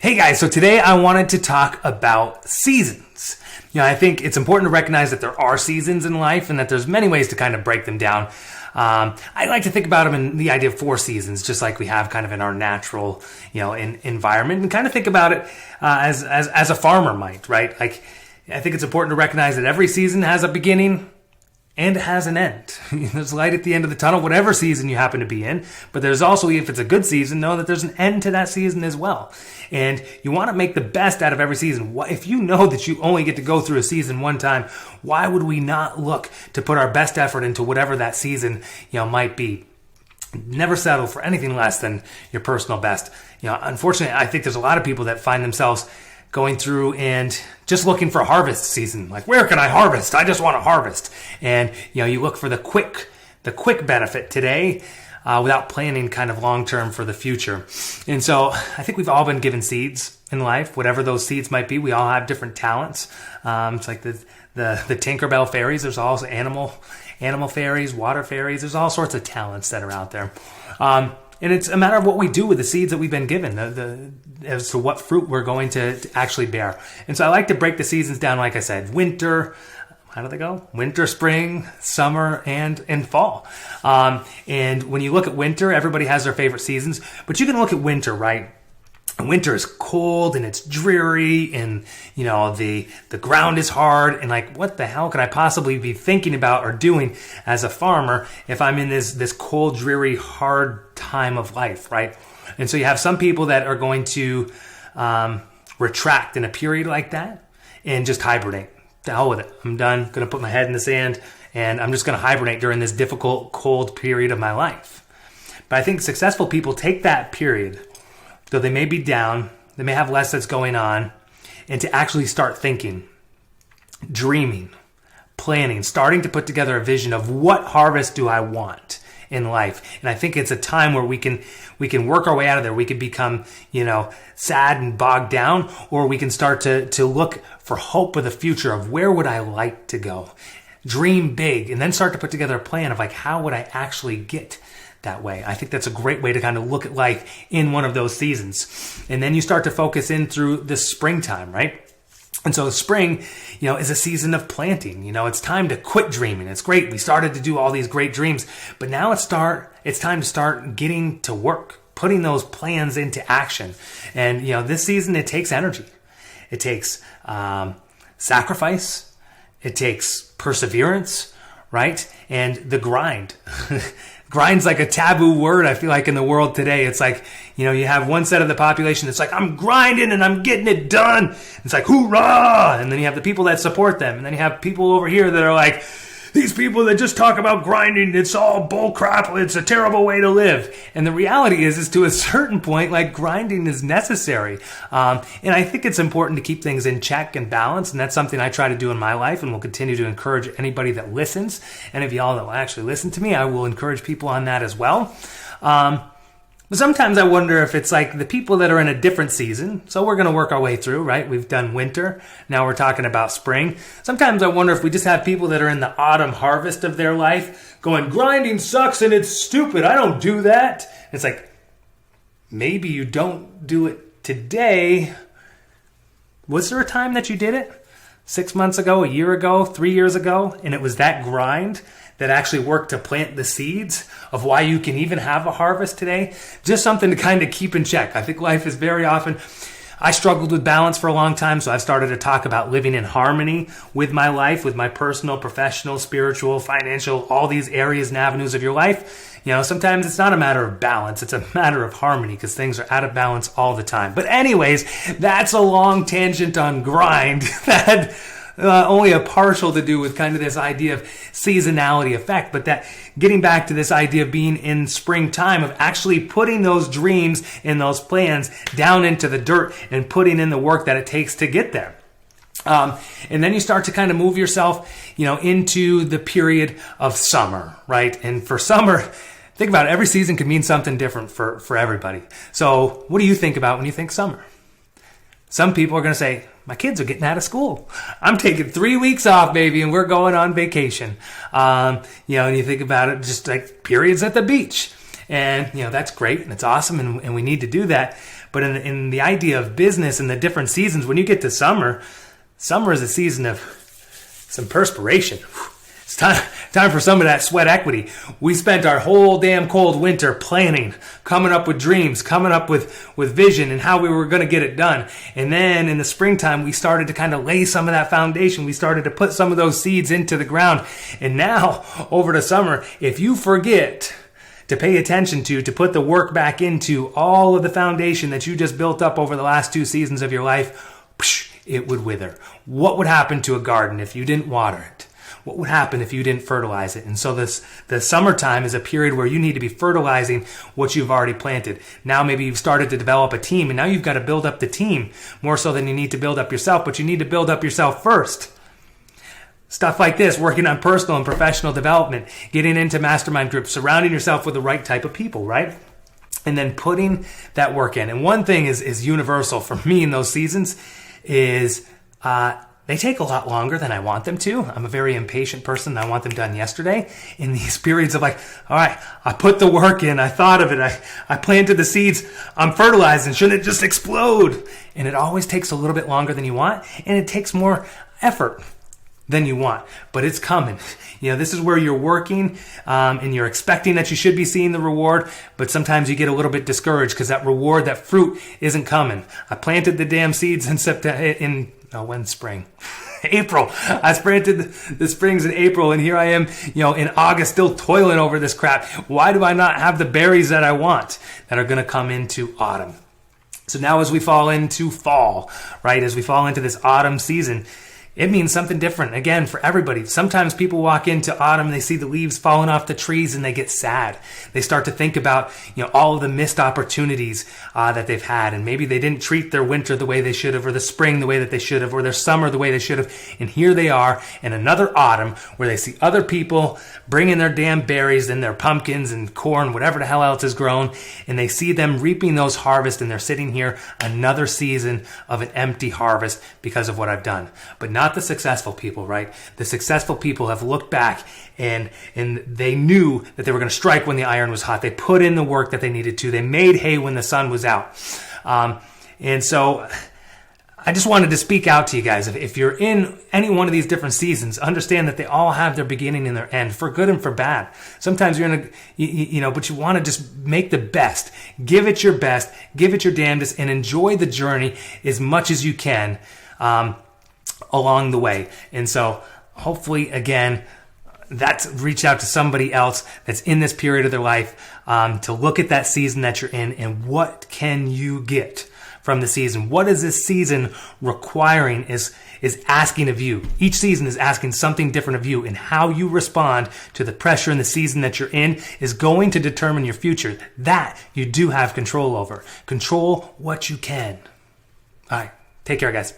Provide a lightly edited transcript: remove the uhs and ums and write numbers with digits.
Hey guys, so today I wanted to talk about seasons. I think it's important to recognize that there are seasons in life and that there's many ways to kind of break them down. I like to think about them in the idea of 4 seasons, just like we have kind of in our natural, environment, and kind of think about it as a farmer might, right? Like, I think it's important to recognize that every season has a beginning and it has an end. There's light at the end of the tunnel, whatever season you happen to be in. But there's also, if it's a good season, know that there's an end to that season as well. And you want to make the best out of every season. If you know that you only get to go through a season one time, why would we not look to put our best effort into whatever that season, might be? Never settle for anything less than your personal best. Unfortunately, I think there's a lot of people that find themselves going through and just looking for a harvest season. Like, where can I harvest? I just want to harvest. And, you look for the quick benefit today without planning kind of long-term for the future. And so I think we've all been given seeds in life, whatever those seeds might be. We all have different talents. It's like the Tinkerbell fairies. There's also animal fairies, water fairies. There's all sorts of talents that are out there. And it's a matter of what we do with the seeds that we've been given, as to what fruit we're going to actually bear. And so I like to break the seasons down, like I said, winter, how do they go? Winter, spring, summer, and fall. And when you look at winter, everybody has their favorite seasons, but you can look at winter, right? Winter is cold and it's dreary and, the ground is hard, and like, what the hell could I possibly be thinking about or doing as a farmer if I'm in this cold, dreary, hard time of life, right? And so you have some people that are going to retract in a period like that and just hibernate. The hell with it. I'm done. Going to put my head in the sand and I'm just going to hibernate during this difficult, cold period of my life. But I think successful people take that period, though they may be down, they may have less that's going on, and to actually start thinking, dreaming, planning, starting to put together a vision of what harvest do I want in life. And I think it's a time where we can work our way out of there. We can become, sad and bogged down, or we can start to look for hope for the future of where would I like to go. Dream big, and then start to put together a plan of like, how would I actually get that way? I think that's a great way to kind of look at life in one of those seasons. And then you start to focus in through the springtime, right? And so spring, is a season of planting. It's time to quit dreaming. It's great. We started to do all these great dreams, but now it's time to start getting to work, putting those plans into action. And, this season, it takes energy. It takes sacrifice. It takes perseverance, right? And the grind. Grind's like a taboo word, I feel like, in the world today. It's like, you have one set of the population that's like, I'm grinding and I'm getting it done. It's like, hoorah! And then you have the people that support them. And then you have people over here that are like, these people that just talk about grinding, it's all bull crap, it's a terrible way to live. And the reality is to a certain point, like, grinding is necessary. And I think it's important to keep things in check and balance, and that's something I try to do in my life and will continue to encourage anybody that listens. And if y'all that will actually listen to me, I will encourage people on that as well. But sometimes I wonder if it's like the people that are in a different season. So we're going to work our way through, right? We've done winter. Now we're talking about spring. Sometimes I wonder if we just have people that are in the autumn harvest of their life going, grinding sucks and it's stupid. I don't do that. It's like, maybe you don't do it today. Was there a time that you did it? 6 months ago, a year ago, 3 years ago? And it was that grind that actually worked to plant the seeds of why you can even have a harvest today. Just something to kind of keep in check. I think life is very often, I struggled with balance for a long time, so I've started to talk about living in harmony with my life, with my personal, professional, spiritual, financial, all these areas and avenues of your life. Sometimes it's not a matter of balance, it's a matter of harmony, because things are out of balance all the time. But anyways, that's a long tangent on grind that only a partial to do with kind of this idea of seasonality effect, but that getting back to this idea of being in springtime, of actually putting those dreams and those plans down into the dirt and putting in the work that it takes to get there. And then you start to kind of move yourself, into the period of summer, right? And for summer, think about it, every season can mean something different for everybody. So what do you think about when you think summer? Some people are going to say, my kids are getting out of school. I'm taking 3 weeks off, baby, and we're going on vacation. And you think about it, just like periods at the beach. And, that's great and it's awesome and we need to do that. But in the idea of business and the different seasons, when you get to summer is a season of some perspiration. It's time for some of that sweat equity. We spent our whole damn cold winter planning, coming up with dreams, coming up with vision and how we were going to get it done. And then in the springtime, we started to kind of lay some of that foundation. We started to put some of those seeds into the ground. And now, over the summer, if you forget to pay attention to put the work back into all of the foundation that you just built up over the last 2 seasons of your life, it would wither. What would happen to a garden if you didn't water it? What would happen if you didn't fertilize it? And so the summertime is a period where you need to be fertilizing what you've already planted. Now maybe you've started to develop a team, and now you've got to build up the team more so than you need to build up yourself, but you need to build up yourself first. Stuff like this, working on personal and professional development, getting into mastermind groups, surrounding yourself with the right type of people, right? And then putting that work in. And one thing is universal for me in those seasons is they take a lot longer than I want them to. I'm a very impatient person. I want them done yesterday. In these periods of like, all right, I put the work in. I thought of it. I planted the seeds. I'm fertilizing. Shouldn't it just explode? And it always takes a little bit longer than you want. And it takes more effort than you want. But it's coming. This is where you're working and you're expecting that you should be seeing the reward. But sometimes you get a little bit discouraged because that reward, that fruit isn't coming. I planted the damn seeds in spring? April. I planted the springs in April, and here I am, in August, still toiling over this crap. Why do I not have the berries that I want that are going to come into autumn? So now as we fall into fall, right, as we fall into this autumn season, it means something different, again, for everybody. Sometimes people walk into autumn, they see the leaves falling off the trees, and they get sad. They start to think about, all of the missed opportunities that they've had. And maybe they didn't treat their winter the way they should have, or the spring the way that they should have, or their summer the way they should have. And here they are in another autumn where they see other people bringing their damn berries and their pumpkins and corn, whatever the hell else is grown. And they see them reaping those harvests, and they're sitting here another season of an empty harvest because of what I've done. But not the successful people, right? The successful people have looked back and they knew that they were going to strike when the iron was hot. They put in the work that they needed to. They made hay when the sun was out. And so I just wanted to speak out to you guys. If you're in any one of these different seasons, understand that they all have their beginning and their end, for good and for bad. Sometimes you're in but you want to just make the best. Give it your best. Give it your damnedest, and enjoy the journey as much as you can along the way. And so hopefully, again, that's reach out to somebody else that's in this period of their life to look at that season that you're in, and what can you get from the season? What is this season requiring, is asking of you? Each season is asking something different of you, and how you respond to the pressure in the season that you're in is going to determine your future. That you do have control over. Control what you can. All right. Take care, guys.